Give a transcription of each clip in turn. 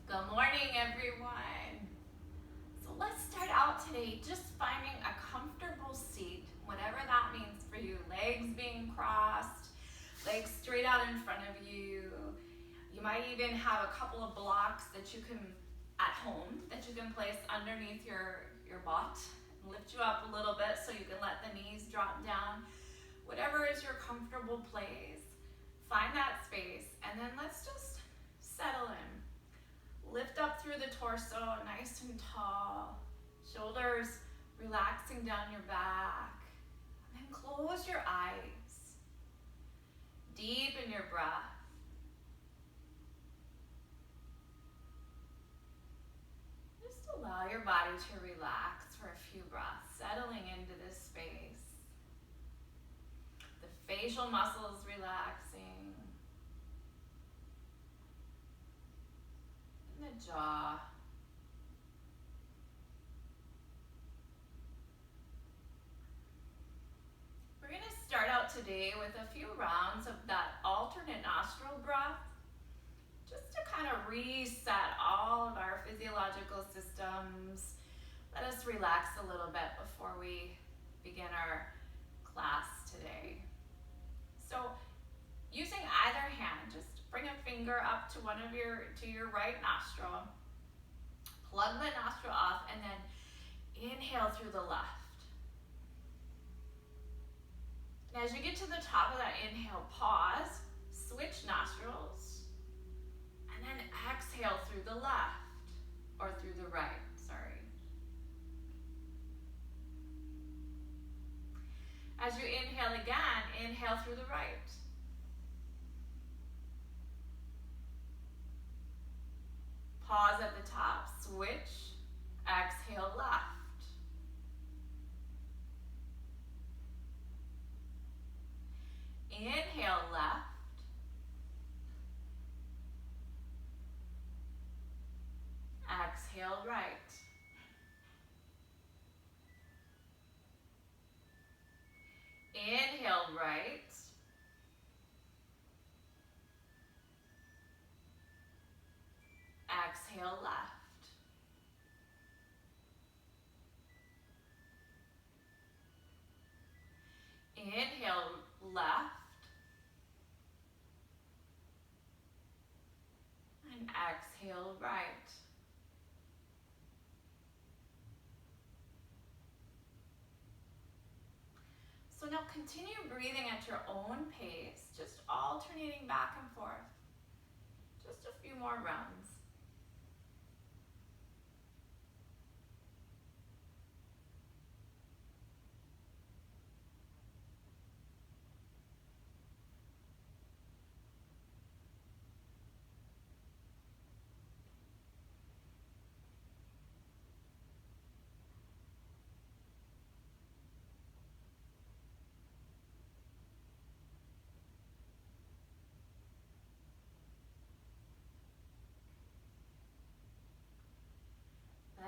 Good morning, everyone. So let's start out today just finding a comfortable seat, whatever that means for you. Legs being crossed, legs straight out in front of you. You might even have a couple of blocks that you can, at home, that you can place underneath your butt and lift you up a little bit so you can let the knees drop down. Whatever is your comfortable place, find that space, and then let's just settle in. Lift up through the torso, nice and tall. Shoulders relaxing down your back. And then close your eyes. Deepen your breath. Just allow your body to relax for a few breaths, settling into this space. The facial muscles relaxing. And the jaw. We're going to start out today with a few rounds of that alternate nostril breath, just to kind of reset all of our physiological systems. Let us relax a little bit before we begin our class today. So using either hand, just bring a finger up to your right nostril, plug the nostril off, and then inhale through the left. And as you get to the top of that inhale, pause, switch nostrils, and then exhale through the left, or through the right, sorry. As you inhale again, inhale through the right. Pause at the top, switch, exhale left. Inhale left. Exhale right. Inhale right. Exhale left. Inhale left. And exhale right. So now continue breathing at your own pace, just alternating back and forth. Just a few more rounds.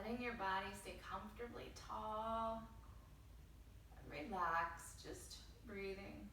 Letting your body stay comfortably tall and relaxed, just breathing.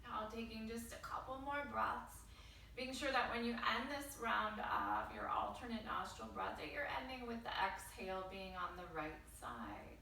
Now taking just a couple more breaths, being sure that when you end this round of your alternate nostril breath, that you're ending with the exhale being on the right side.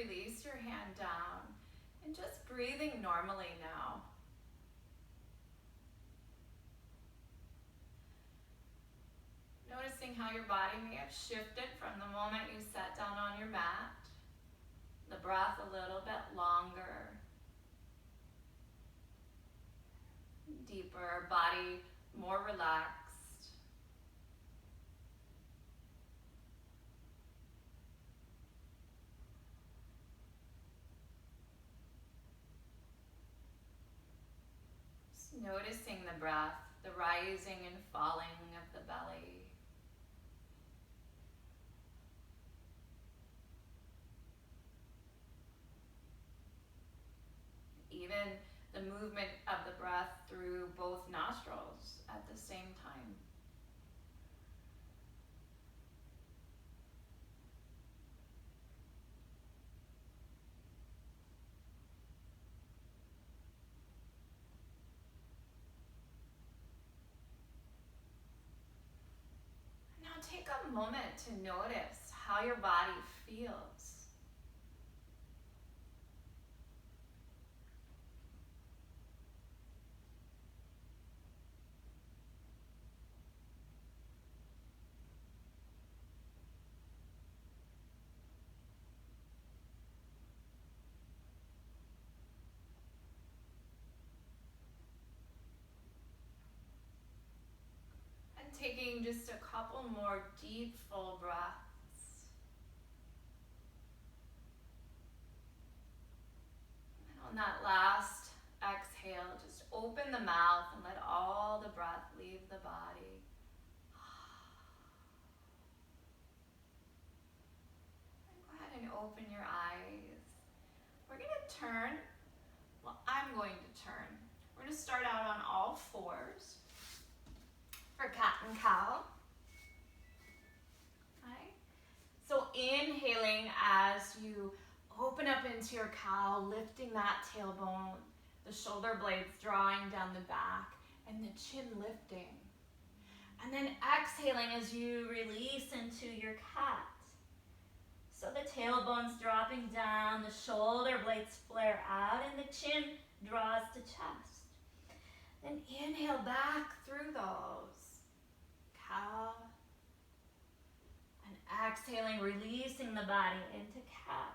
release your hand down and just breathing normally now. Noticing how your body may have shifted from the moment you sat down on your mat. The breath a little bit longer. Deeper, body more relaxed. Just noticing the breath, the rising and falling of the belly. Even the movement of the breath through both nostrils at the same time. Now take a moment to notice how your body feels. Taking just a couple more deep, full breaths. And on that last exhale, just open the mouth and let all the breath leave the body. And go ahead and open your eyes. We're going to turn. Well, I'm going to turn. We're going to start out on all fours for cat and cow. Okay. So inhaling as you open up into your cow, lifting that tailbone, the shoulder blades drawing down the back, and the chin lifting. And then exhaling as you release into your cat. So the tailbone's dropping down, the shoulder blades flare out, and the chin draws to chest. Then inhale back through those. Cow. And exhaling, releasing the body into cat.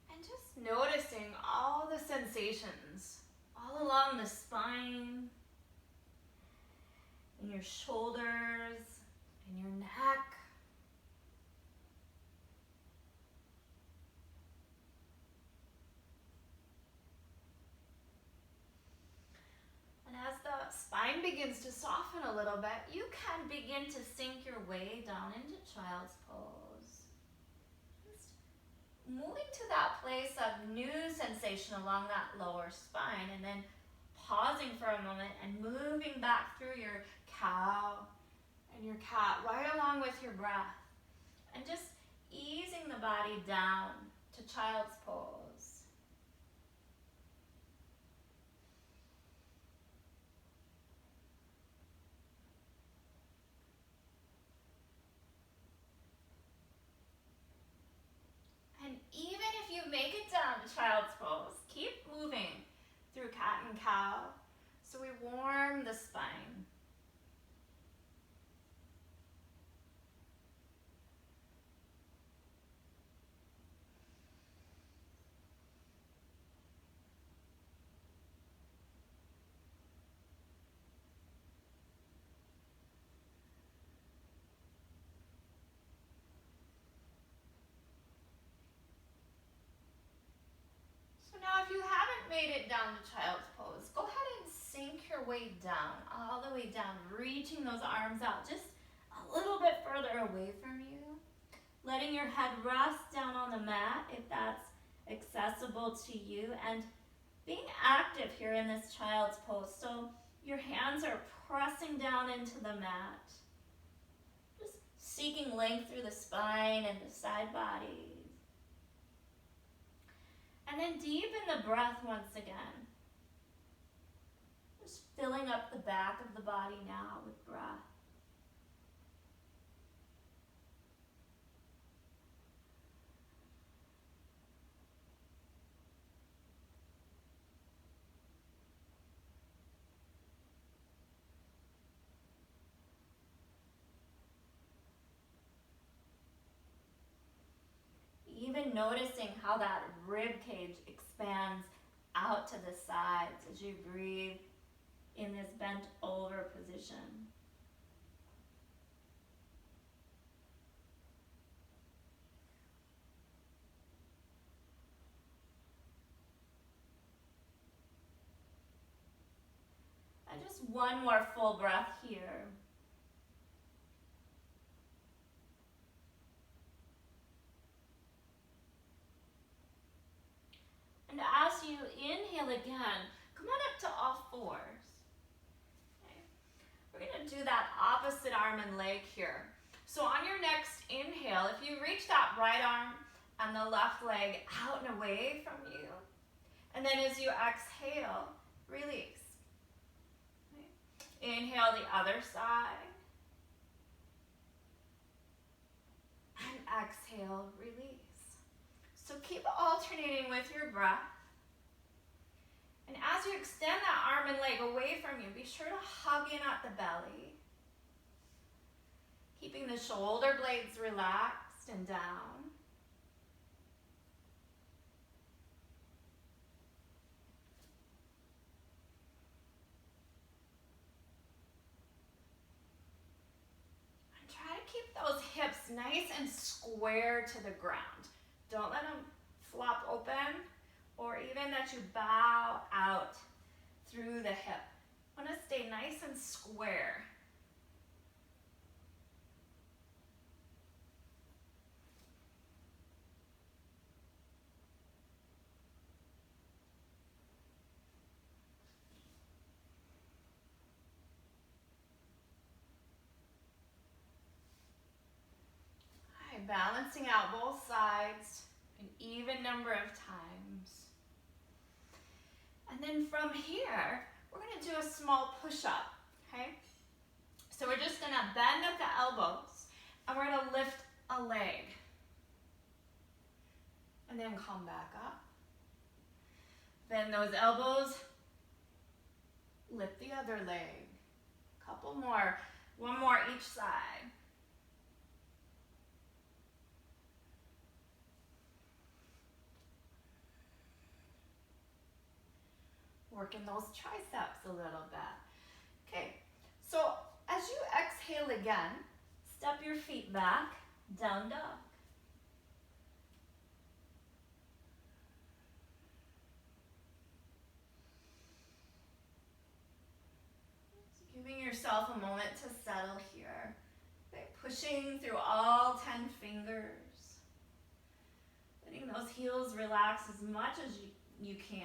And just noticing all the sensations all along the spine, in your shoulders, in your neck. And as the spine begins to soften a little bit, you can begin to sink your way down into child's pose. Moving to that place of new sensation along that lower spine, and then pausing for a moment and moving back through your cow and your cat right along with your breath, and just easing the body down to child's pose. And even if you make it down to child's pose, keep moving through cat and cow so we warm the spine. Now, if you haven't made it down to child's pose, go ahead and sink your way down, all the way down, reaching those arms out just a little bit further away from you. Letting your head rest down on the mat if that's accessible to you, and being active here in this child's pose. So your hands are pressing down into the mat, just seeking length through the spine and the side body. And then deepen the breath once again. Just filling up the back of the body now with breath. Even noticing how that rib cage expands out to the sides as you breathe in this bent over position. And just one more full breath here. And as you inhale again, come on up to all fours. Okay. We're going to do that opposite arm and leg here. So on your next inhale, if you reach that right arm and the left leg out and away from you, and then as you exhale, release. Okay. Inhale the other side. And exhale, release. So keep alternating with your breath. And as you extend that arm and leg away from you, be sure to hug in at the belly. Keeping the shoulder blades relaxed and down. And try to keep those hips nice and square to the ground. Don't let them flop open, or even that you bow out through the hip. Want to stay nice and square. All right, balancing out both sides an even number of times. And then from here, we're going to do a small push-up, okay? So we're just going to bend at the elbows, and we're going to lift a leg. And then come back up. Bend those elbows, lift the other leg. Couple more, one more each side. Working those triceps a little bit. Okay, so as you exhale again, step your feet back, down dog. Giving yourself a moment to settle here. Okay, pushing through all 10 fingers. Letting those heels relax as much as you can.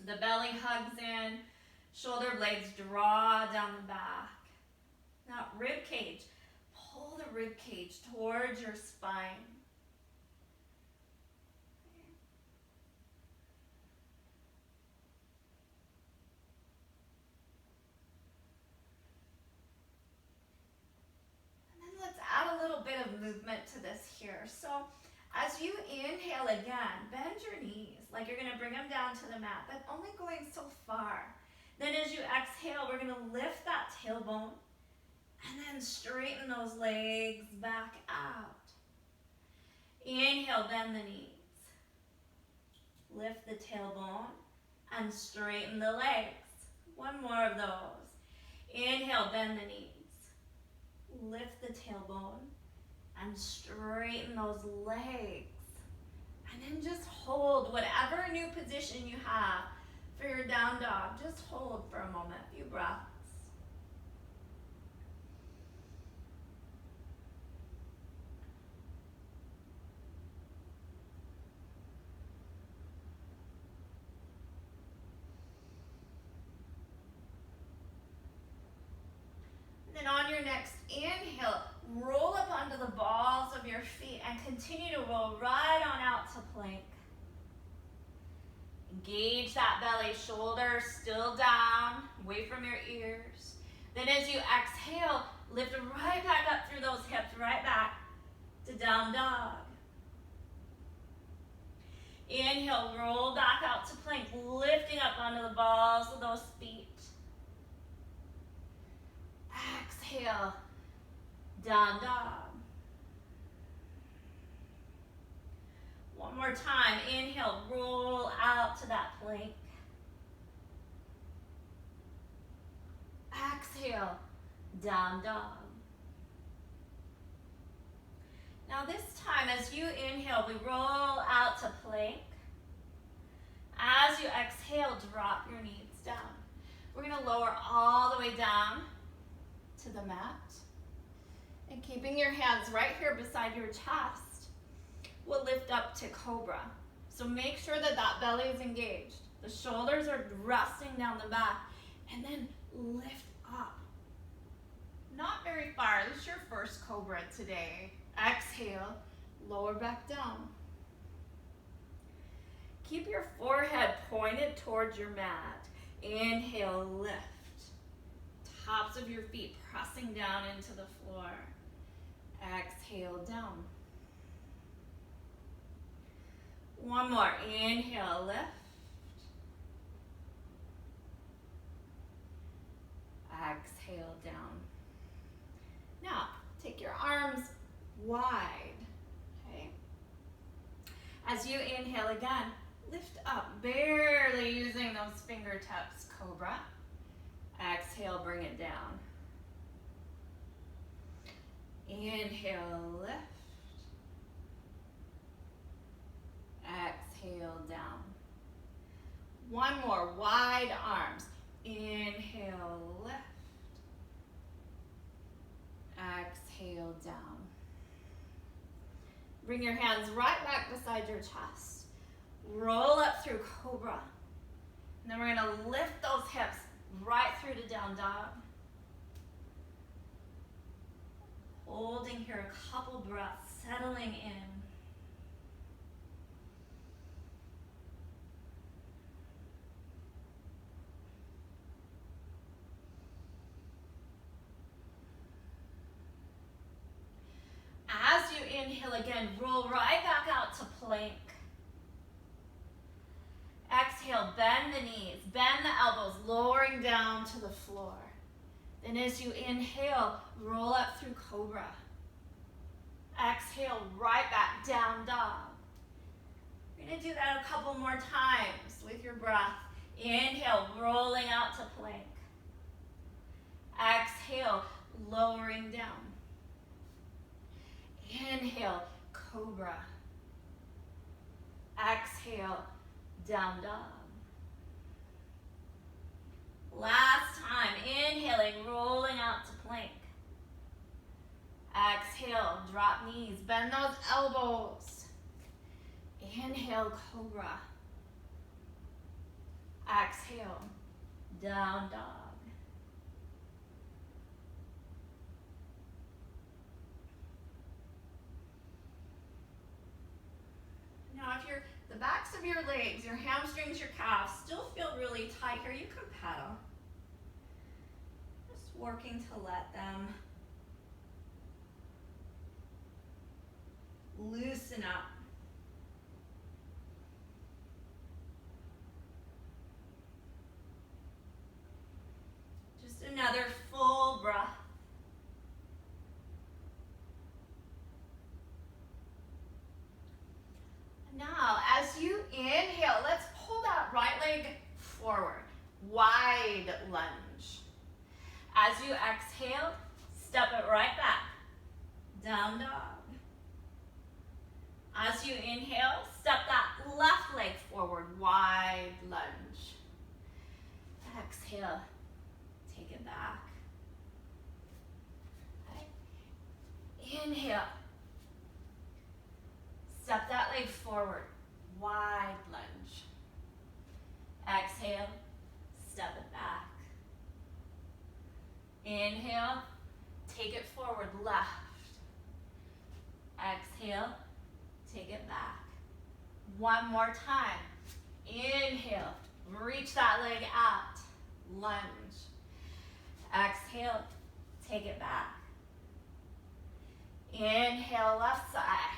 The belly hugs in, shoulder blades draw down the back. Now rib cage, pull the rib cage towards your spine. And then let's add a little bit of movement to this here. So as you inhale again, bend your knees like you're going to bring them down to the mat, but only going so far. Then as you exhale, we're going to lift that tailbone and then straighten those legs back out. Inhale, bend the knees. Lift the tailbone and straighten the legs. One more of those. Inhale, bend the knees. Lift the tailbone and straighten those legs. And then just hold whatever new position you have for your down dog. Just hold for a moment, a few breaths. Then on your next inhale, roll up onto the balls of your feet and continue to roll right on out to plank. Engage that belly, shoulders still down, away from your ears. Then as you exhale, lift right back up through those hips, right back to down dog. Inhale, roll back out to plank, lifting up onto the balls of those feet. Exhale, down dog. One more time, inhale, roll out to that plank. Exhale, down dog. Now this time, as you inhale, we roll out to plank. As you exhale, drop your knees down. We're gonna lower all the way down to the mat. And keeping your hands right here beside your chest, we'll lift up to cobra. So make sure that that belly is engaged. The shoulders are resting down the back. And then lift up. Not very far. This is your first cobra today. Exhale, lower back down. Keep your forehead pointed towards your mat. Inhale, lift. Tops of your feet pressing down into the floor. Exhale, down. One more. Inhale, lift. Exhale, down. Now, take your arms wide, okay? As you inhale again, lift up, barely using those fingertips, cobra. Exhale, bring it down. Inhale, lift. Exhale, down. One more, wide arms. Inhale, lift. Exhale, down. Bring your hands right back beside your chest. Roll up through cobra. And then we're gonna lift those hips right through to down dog. Holding here a couple breaths, settling in. As you inhale again, roll right back out to plank. Exhale, bend the knees, bend the elbows, lowering down to the floor. Then as you inhale, roll up through cobra. Exhale, right back, down dog. We're gonna do that a couple more times with your breath. Inhale, rolling out to plank. Exhale, lowering down. Inhale, cobra. Exhale, down dog. Last time, inhaling, rolling out to plank. Exhale, drop knees, bend those elbows. Inhale, cobra. Exhale, down dog. Now if the backs of your legs, your hamstrings, your calves still feel really tight here, you can pedal. Just working to let them loosen up. Just another full breath. Now, as you inhale, let's pull that right leg forward. Wide lunge. As you exhale, step it right back. Down dog. As you inhale, step that left leg forward. Wide lunge. Exhale. Take it back. Okay. Inhale. Step that leg forward, wide lunge. Exhale, step it back. Inhale, One more time. Inhale, reach that leg out, lunge. Exhale, take it back. Inhale, left side.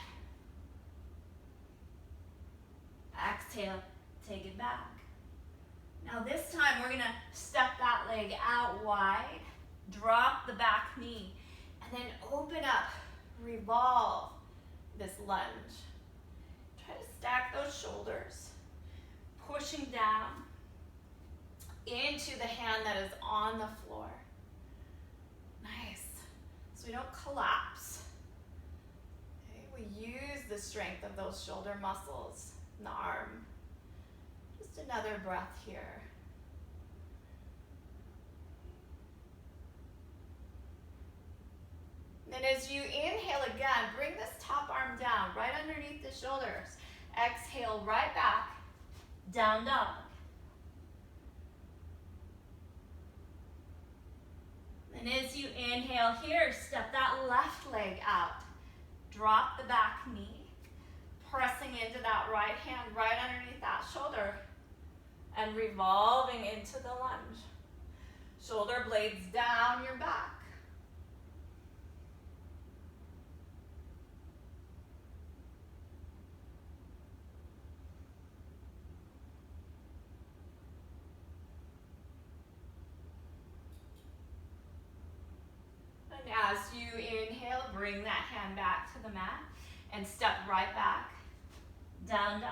Exhale, take it back. Now this time we're gonna step that leg out wide, drop the back knee, and then open up, revolve this lunge. Try to stack those shoulders, pushing down into the hand that is on the floor. Nice, so we don't collapse. Okay, we use the strength of those shoulder muscles in the arm. Just another breath here. Then as you inhale again, bring this top arm down, right underneath the shoulders. Exhale, right back, down dog. And as you inhale here, step that left leg out. Drop the back knee, pressing into that right hand right underneath that shoulder and revolving into the lunge. Shoulder blades down your back. And as you inhale, bring that hand back to the mat and step right back, down dog.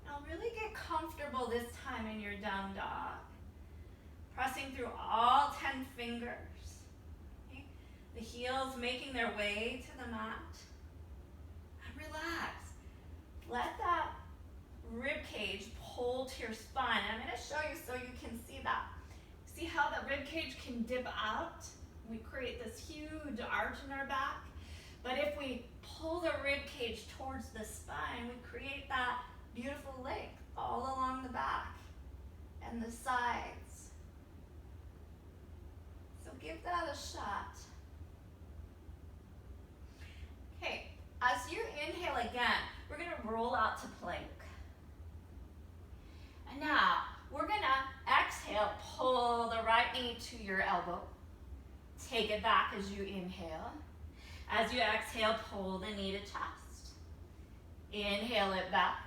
Now really get comfortable this time in your down dog. Pressing through all 10 fingers. Okay? The heels making their way to the mat. And relax. Let that rib cage pull to your spine. I'm going to show you so you can see that. See how the rib cage can dip out? We create this huge arch in our back. But if we pull the rib cage towards the spine, we create that beautiful length all along the back and the sides. So give that a shot. Okay, as you inhale again, we're going to roll out to plank. And now, we're going to exhale, pull the right knee to your elbow. Take it back as you inhale. As you exhale, pull the knee to chest. Inhale it back.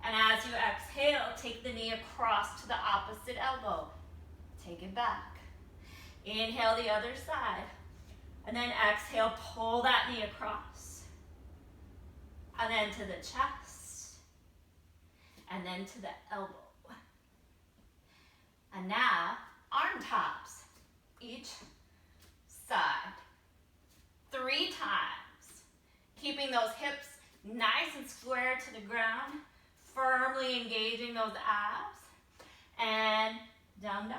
And as you exhale, take the knee across to the opposite elbow. Take it back. Inhale the other side. And then exhale, pull that knee across. And then to the chest. And then to the elbow. And now, arm tops, each side. 3 times. Keeping those hips nice and square to the ground. Firmly engaging those abs. And down dog.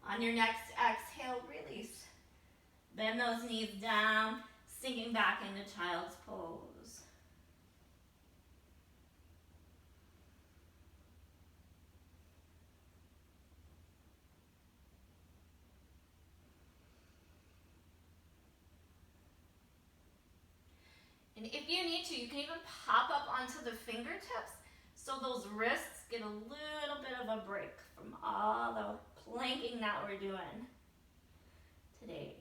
On your next exhale, release. Bend those knees down, sinking back into child's pose. And if you need to, you can even pop up onto the fingertips so those wrists get a little bit of a break from all the planking that we're doing today.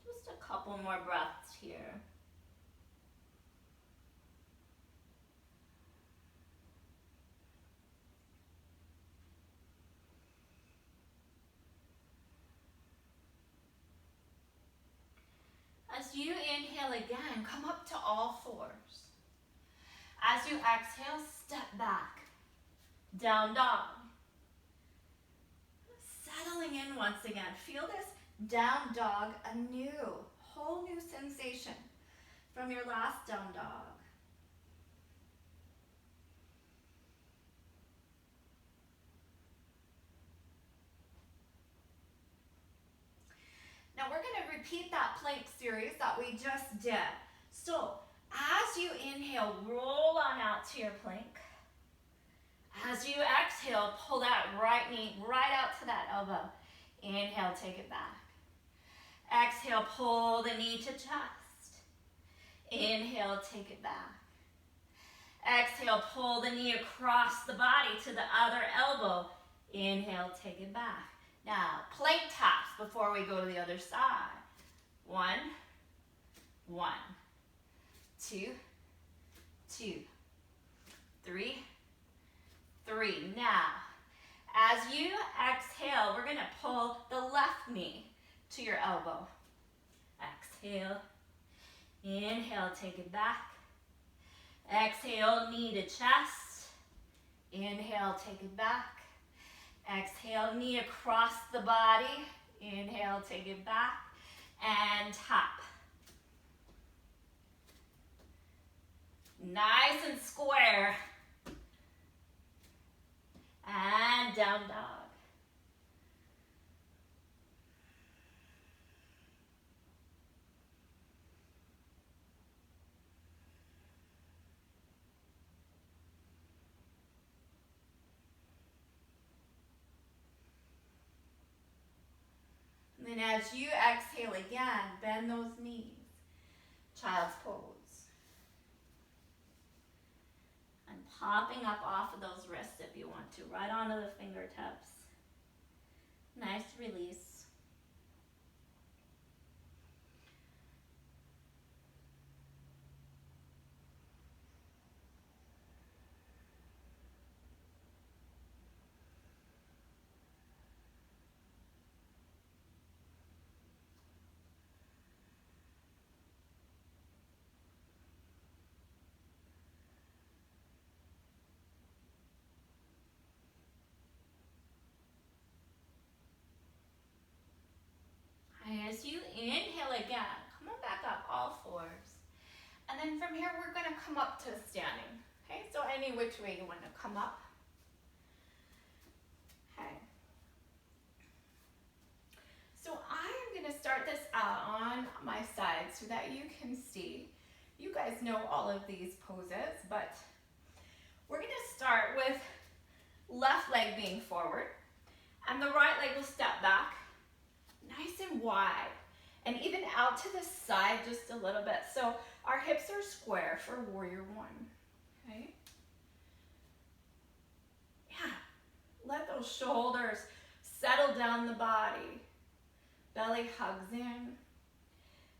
Just a couple more breaths here. As you inhale again, come up to all fours. As you exhale, step back, down dog. Settling in once again. Feel this down dog anew. whole new sensation from your last down dog. Now we're going to repeat that plank series that we just did. So as you inhale, roll on out to your plank. As you exhale, pull that right knee right out to that elbow. Inhale, take it back. Exhale, pull the knee to chest. Inhale, take it back. Exhale, pull the knee across the body to the other elbow. Inhale, take it back. Now, plank taps before we go to the other side. 1, 1, 2, 2, 3, 3. Now, as you exhale, we're going to pull the left knee to your elbow. Exhale. Inhale, take it back. Exhale, knee to chest. Inhale, take it back. Exhale, knee across the body. Inhale, take it back. And tap. Nice and square. And down dog. And then as you exhale again, bend those knees. Child's pose. And popping up off of those wrists if you want to, right onto the fingertips. Nice release. As you inhale again, come on back up, all fours. And then from here, we're going to come up to standing. Okay, so any which way you want to come up. Okay. So I am going to start this out on my side so that you can see. You guys know all of these poses, but we're going to start with left leg being forward, and the right leg will step back. Nice and wide, and even out to the side just a little bit. So our hips are square for warrior one, okay? Yeah, let those shoulders settle down the body. Belly hugs in.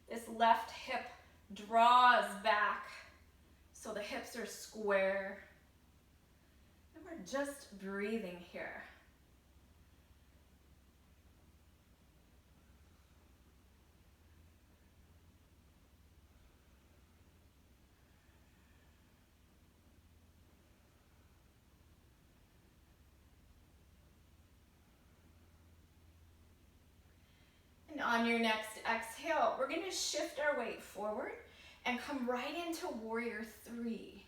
This left hip draws back so the hips are square. And we're just breathing here. And on your next exhale, we're going to shift our weight forward and come right into warrior three.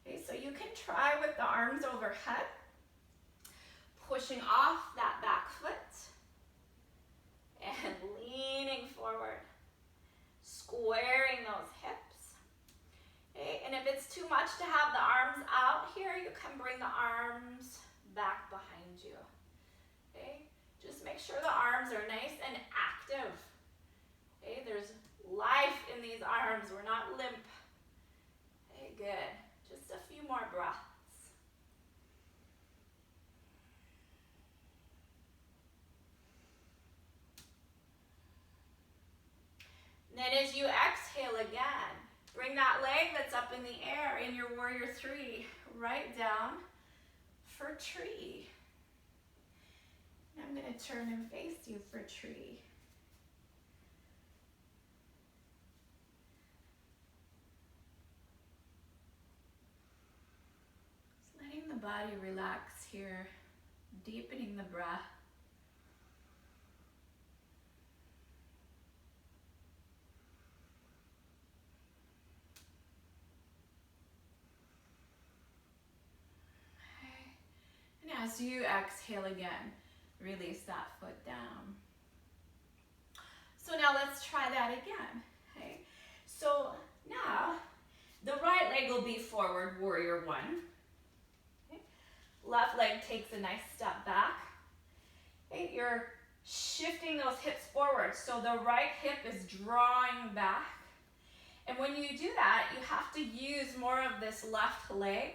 Okay, so you can try with the arms overhead, pushing off that back foot and leaning forward, squaring those hips. Okay, and if it's too much to have the arms out here, you can bring the arms back behind you. Okay, just make sure the arms are nice and active. Okay, there's life in these arms. We're not limp. Okay, good. Just a few more breaths. And then as you exhale again, bring that leg that's up in the air in your warrior three right down for tree. And I'm going to turn and face you for tree. Just letting the body relax here, deepening the breath. as you exhale again, release that foot down. So now let's try that again, okay? So now, the right leg will be forward, warrior one. Okay? Left leg takes a nice step back. Okay? You're shifting those hips forward, so the right hip is drawing back. And when you do that, you have to use more of this left leg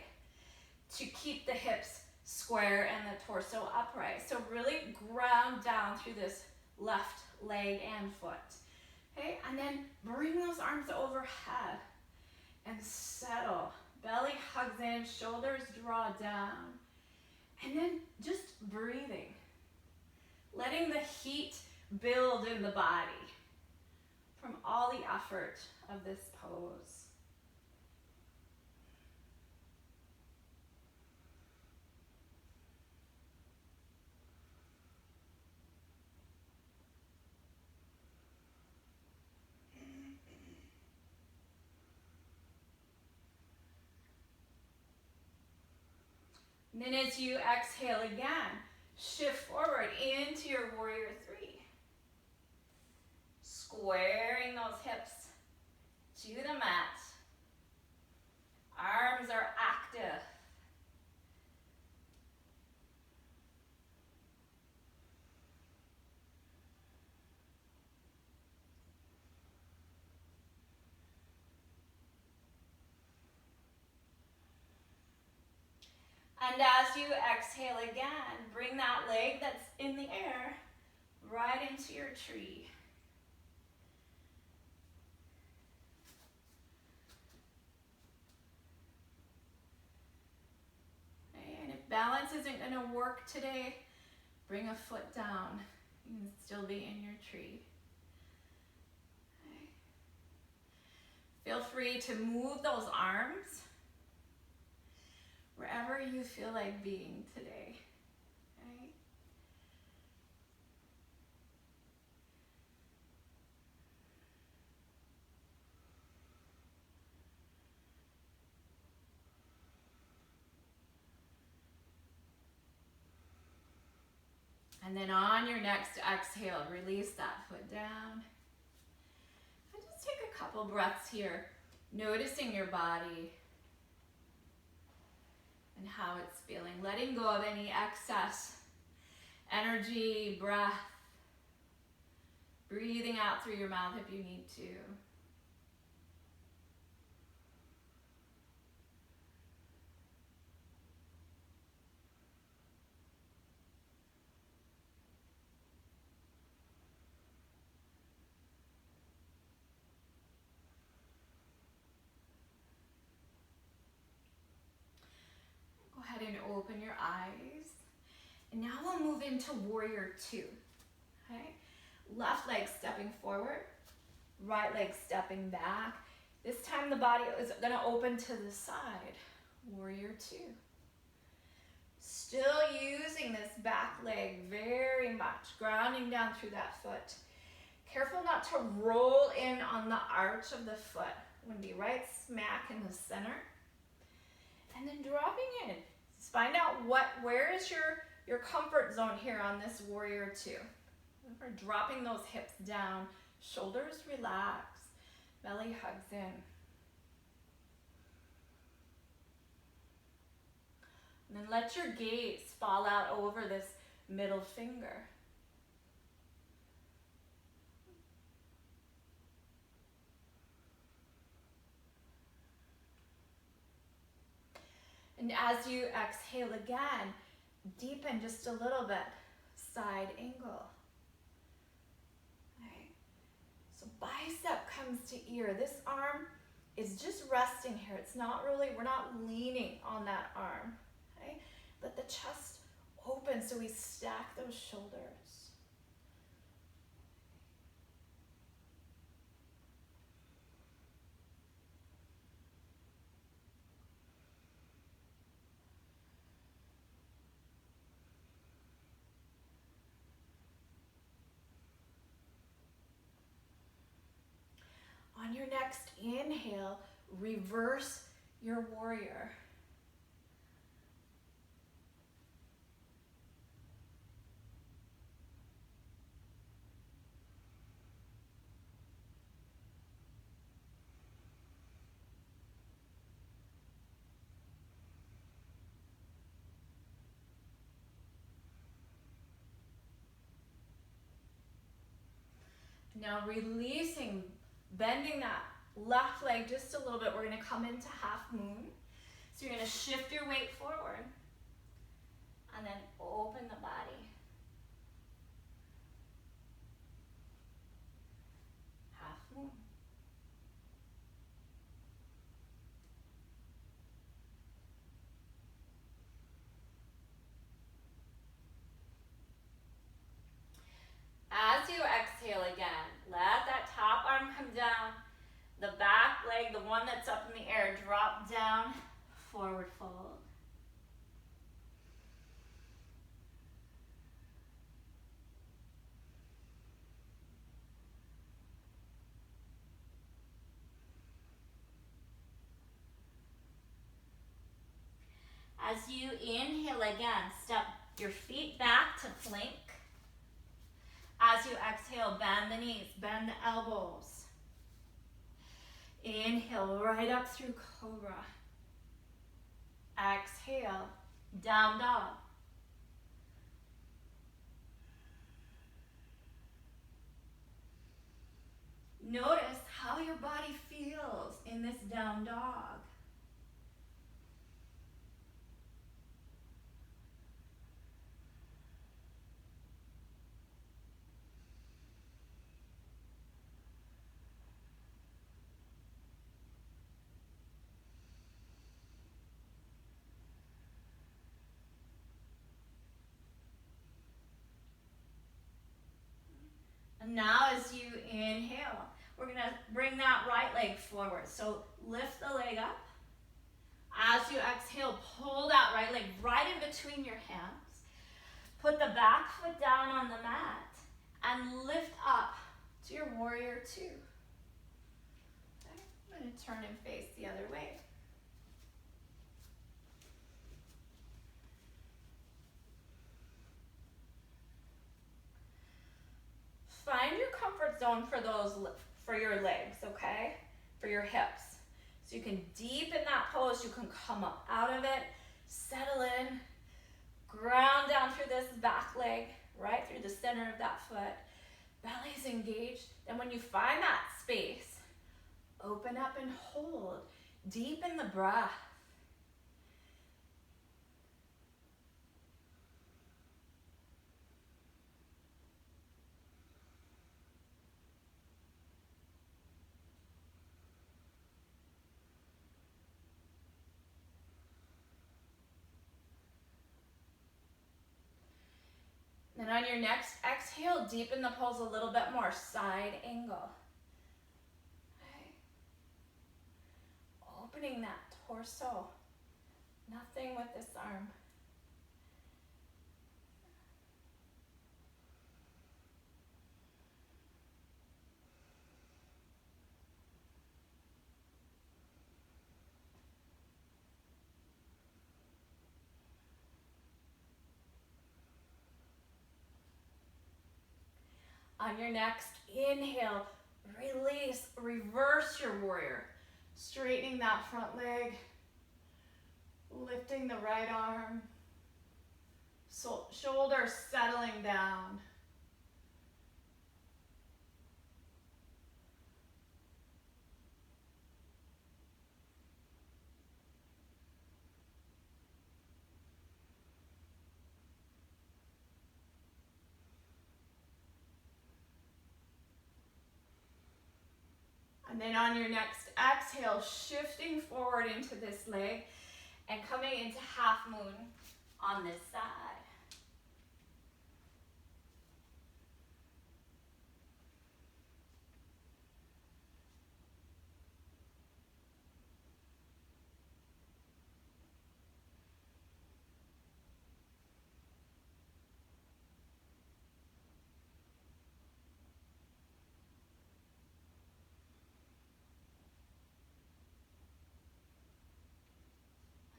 to keep the hips square and the torso upright. So really ground down through this left leg and foot. Okay, and then bring those arms overhead and settle. Belly hugs in, shoulders draw down. And then just breathing. Letting the heat build in the body from all the effort of this pose. And then as you exhale again, shift forward into your warrior three. Squaring those hips to the mat. Arms are active. And as you exhale again, bring that leg that's in the air right into your tree. Okay, and if balance isn't going to work today, bring a foot down. You can still be in your tree. Okay. Feel free to move those arms wherever you feel like being today. Okay? And then on your next exhale, release that foot down. And just take a couple breaths here, noticing your body and how it's feeling. Letting go of any excess energy, breath. Breathing out through your mouth if you need to. Go ahead and open your eyes. And now we'll move into warrior two. Okay? Left leg stepping forward, right leg stepping back. This time the body is going to open to the side. Warrior two. Still using this back leg very much, grounding down through that foot. Careful not to roll in on the arch of the foot. We're going to be right smack in the center. And then dropping in. Just find out where is your comfort zone here on this warrior two. We're dropping those hips down, shoulders relax, belly hugs in. And then let your gaze fall out over this middle finger. And as you exhale again, deepen just a little bit, side angle. Okay. So bicep comes to ear. This arm is just resting here. It's not really, we're not leaning on that arm. Okay. Let the chest open so we stack those shoulders. On your next inhale, reverse your warrior. Now releasing, bending that left leg just a little bit. We're gonna come into half moon. So you're gonna shift your weight forward and then open the body. Half moon. As you exhale again, let that top arm come down. The back leg, the one that's up in the air, drop down, forward fold. As you inhale again, step your feet back to plank. As you exhale, bend the knees, bend the elbows. Inhale right up through cobra. Exhale, down dog. Notice how your body feels in this down dog. And now as you inhale, we're gonna bring that right leg forward. So lift the leg up. As you exhale, pull that right leg right in between your hands. Put the back foot down on the mat and lift up to your warrior two. Okay. I'm gonna turn and face the other way. Find your comfort zone for your legs, okay? For your hips. So you can deepen that pose, you can come up out of it, settle in, ground down through this back leg, right through the center of that foot. Belly's engaged. Then when you find that space, open up and hold. Deepen the breath. Then on your next exhale, deepen the pose a little bit more, side angle. Okay. Opening that torso. Nothing with this arm. On your next inhale, release, reverse your warrior. Straightening that front leg, lifting the right arm, so shoulders settling down. And then on your next exhale, shifting forward into this leg and coming into half moon on this side.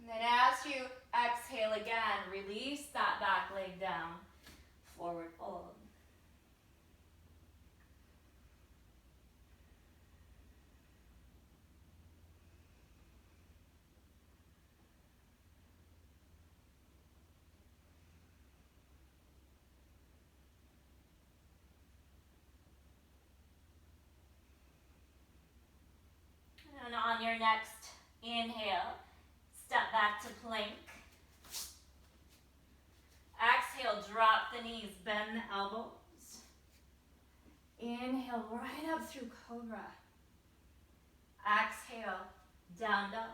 Then as you exhale again, release that back your next inhale, step back to plank. Exhale, drop the knees, bend the elbows. Inhale, right up through cobra. Exhale, down dog.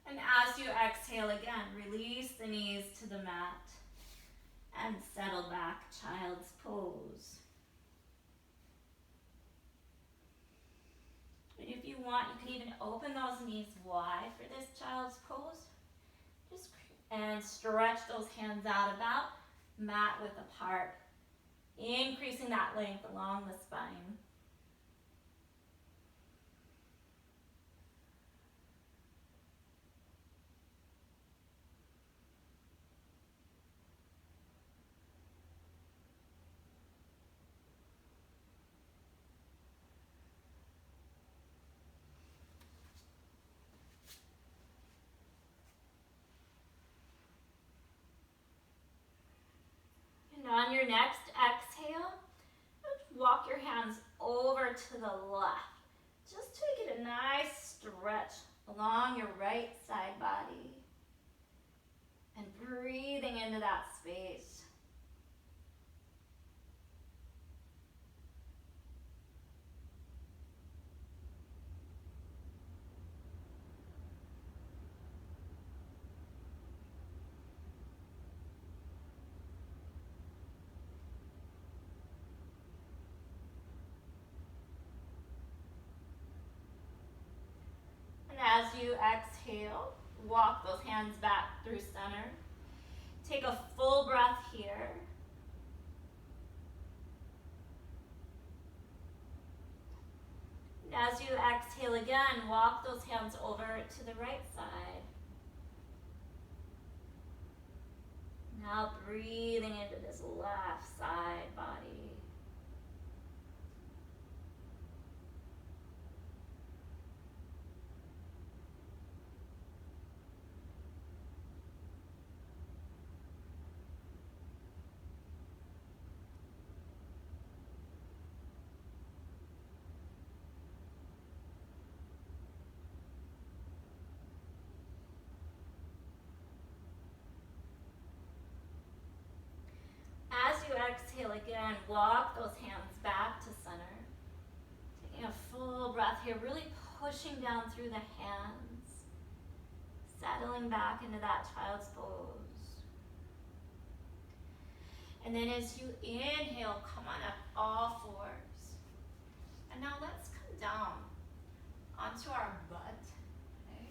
And as you exhale again, release the knees to the mat and settle back, child's pose. And if you want, you can even open those knees wide for this child's pose. And stretch those hands out about mat width apart, increasing that length along the spine. On your next exhale, walk your hands over to the left, just to get a nice stretch along your right side body. And breathing into that space. As you exhale, walk those hands back through center. Take a full breath here. And as you exhale again, walk those hands over to the right side. Now breathing into this left side body. As you exhale again, walk those hands back to center. Taking a full breath here, really pushing down through the hands. Settling back into that child's pose. And then as you inhale, come on up all fours. And now let's come down onto our butt. Okay?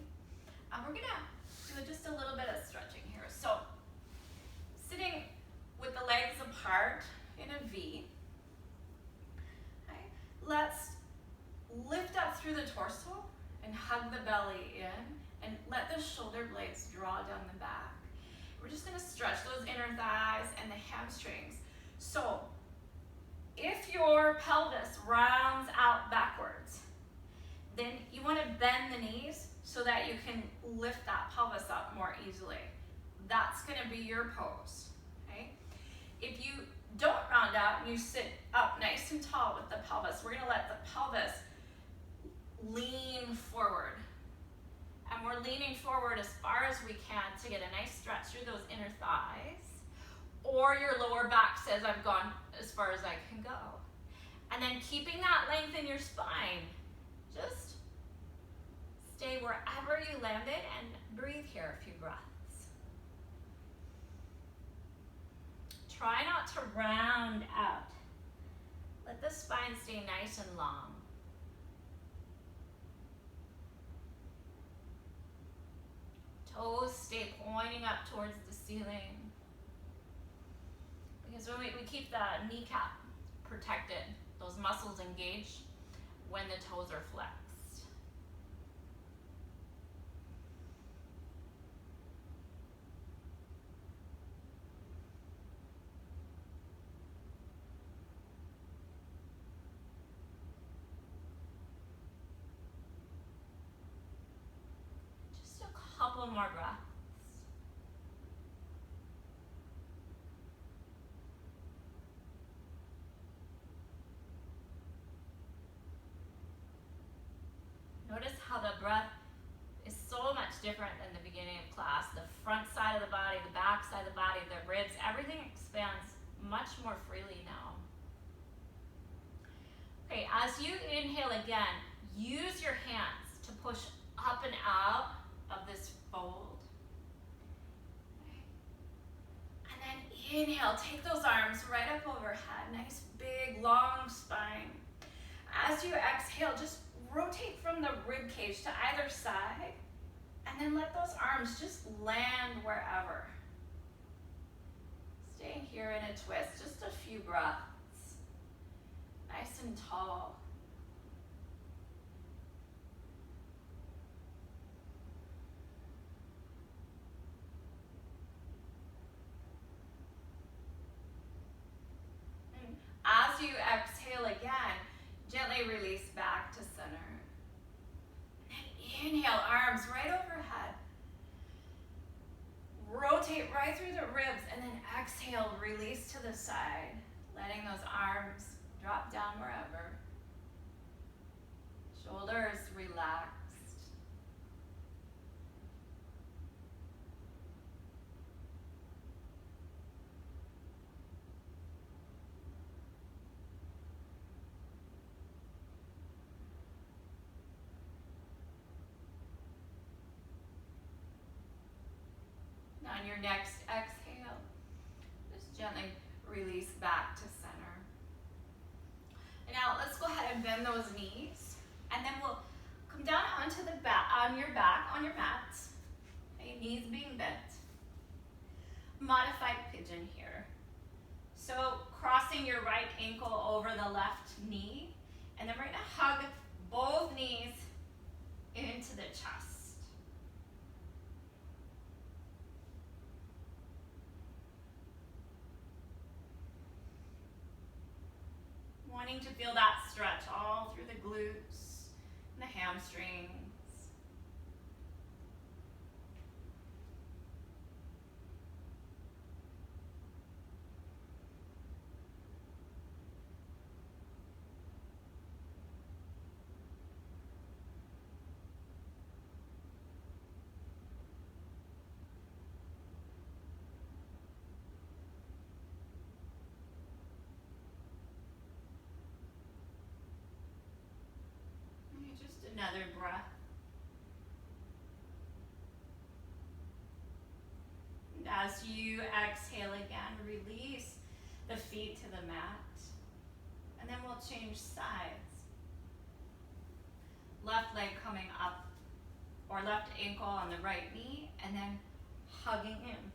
And we're gonna do just a little bit of stretching here. So, sitting with the legs apart in a V. Okay. Let's lift up through the torso and hug the belly in and let the shoulder blades draw down the back. We're just gonna stretch those inner thighs and the hamstrings. So if your pelvis rounds out backwards, then you wanna bend the knees so that you can lift that pelvis up more easily. That's gonna be your pose. If you don't round out and you sit up nice and tall with the pelvis, we're gonna let the pelvis lean forward. And we're leaning forward as far as we can to get a nice stretch through those inner thighs. Or your lower back says, I've gone as far as I can go. And then keeping that length in your spine, just stay wherever you landed and breathe here a few breaths. Try not to round out. Let the spine stay nice and long. Toes stay pointing up towards the ceiling. Because when we keep the kneecap protected, those muscles engage when the toes are flexed. couple more breaths. Notice how the breath is so much different than the beginning of class. The front side of the body, the back side of the body, the ribs, everything expands much more freely now. Okay, as you inhale again, use your hands to push up and out of this fold. Okay. And then inhale, take those arms right up overhead. Nice big long spine. As you exhale, just rotate from the rib cage to either side, and then let those arms just land wherever. Staying here in a twist, just a few breaths. Nice and tall. And as you exhale again, gently release back to center. And inhale, arms right overhead. Rotate right through the ribs, and then exhale, release to the side, letting those arms drop down wherever. Shoulders relaxed. Now on your next exhale, just gently release back to center. And now let's go ahead and bend those knees, and then we'll come down onto the back, on your mat. Okay, knees being bent. Modified pigeon here. So crossing your right ankle over the left knee, and then we're gonna hug both knees into the chest. Wanting to feel that stretch all through the glutes and the hamstrings. Another breath. And as you exhale again, release the feet to the mat. And then we'll change sides. Left leg coming up, or left ankle on the right knee, and then hugging in.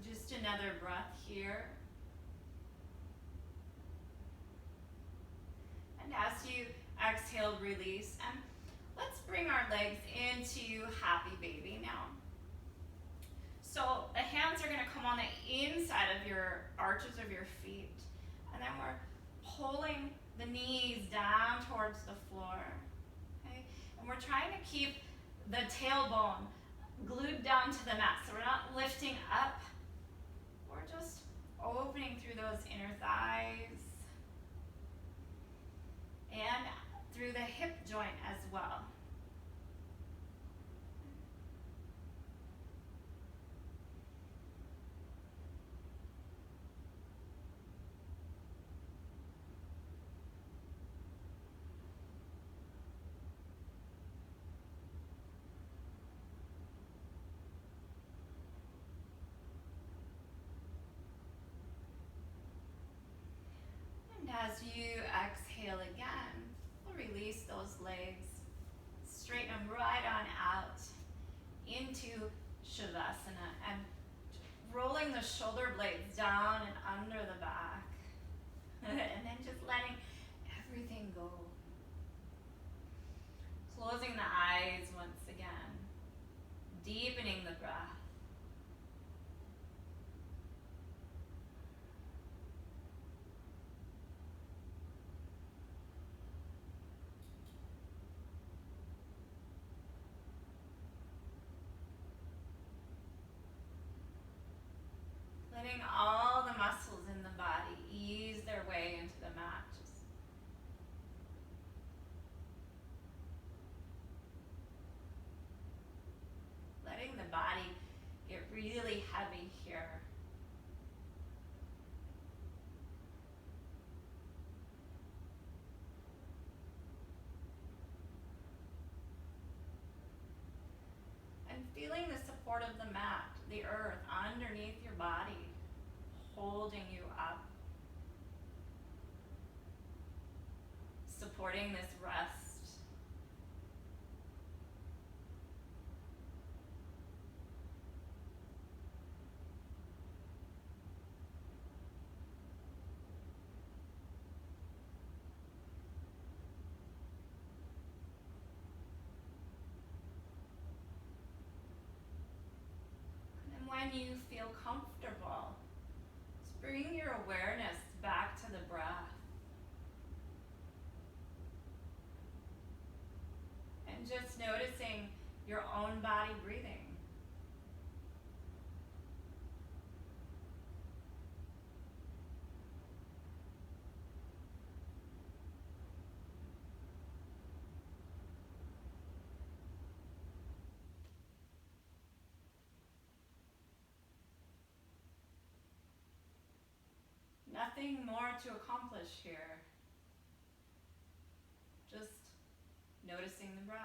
Just another breath here. And as you exhale, release. And let's bring our legs into happy baby now. So the hands are gonna come on the inside of your arches of your feet. And then we're pulling the knees down towards the floor. Okay? And we're trying to keep the tailbone glued down to the mat. So we're not lifting up. We're just opening through those inner thighs and through the hip joint as well. As you exhale again, we'll release those closing the eyes once again, deepening the breath. Letting all the muscles in the body ease their way into the mat. Just letting the body get really heavy here. And feeling the support of the mat, the earth underneath your body, holding you up, supporting this rest. And when you feel comfortable, just bring your awareness back to the breath. And just noticing your own body breathing. Nothing more to accomplish here. Just noticing the breath.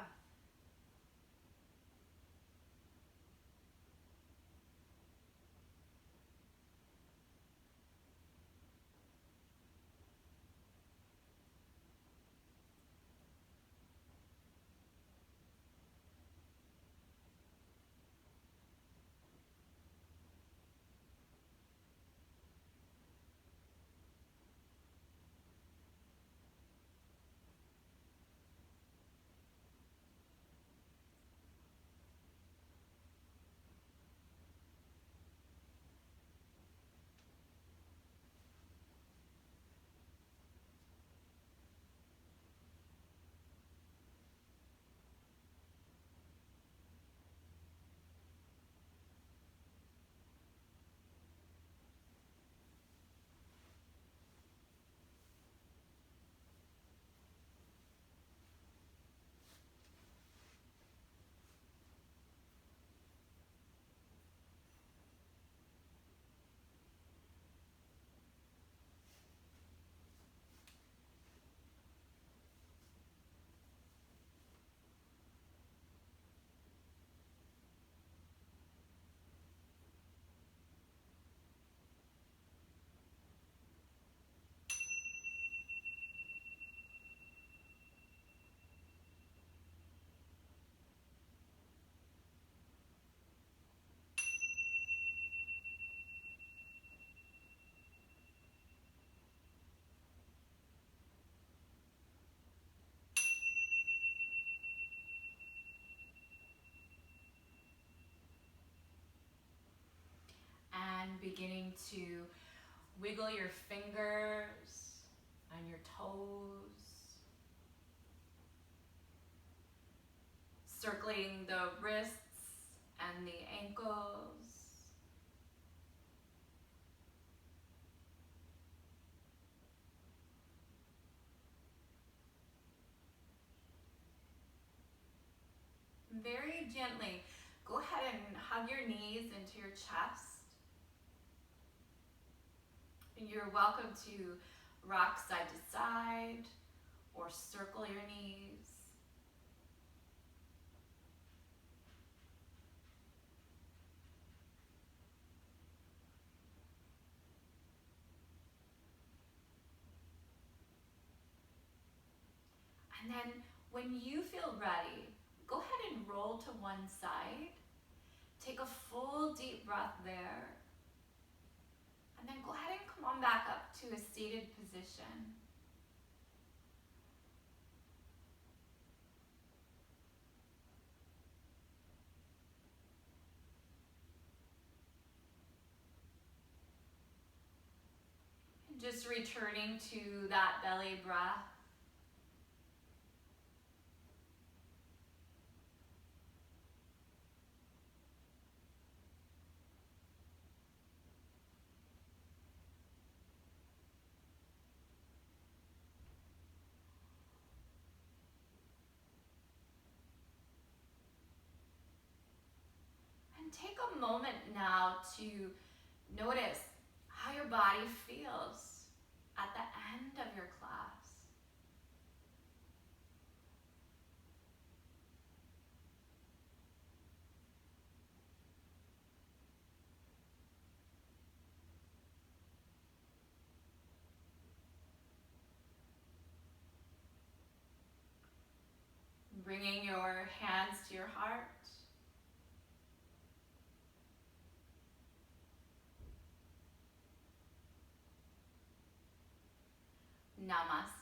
And beginning to wiggle your fingers and your toes, circling the wrists and the ankles. Very gently, go ahead and hug your knees into your chest. You're welcome to rock side to side or circle your knees. And then when you feel ready, go ahead and roll to one side. Take a full deep breath there. And then go ahead and come on back up to a seated position. Just returning to that belly breath. And take a moment now to notice how your body feels at the end of your class. Bringing your hands to your heart. Namaste.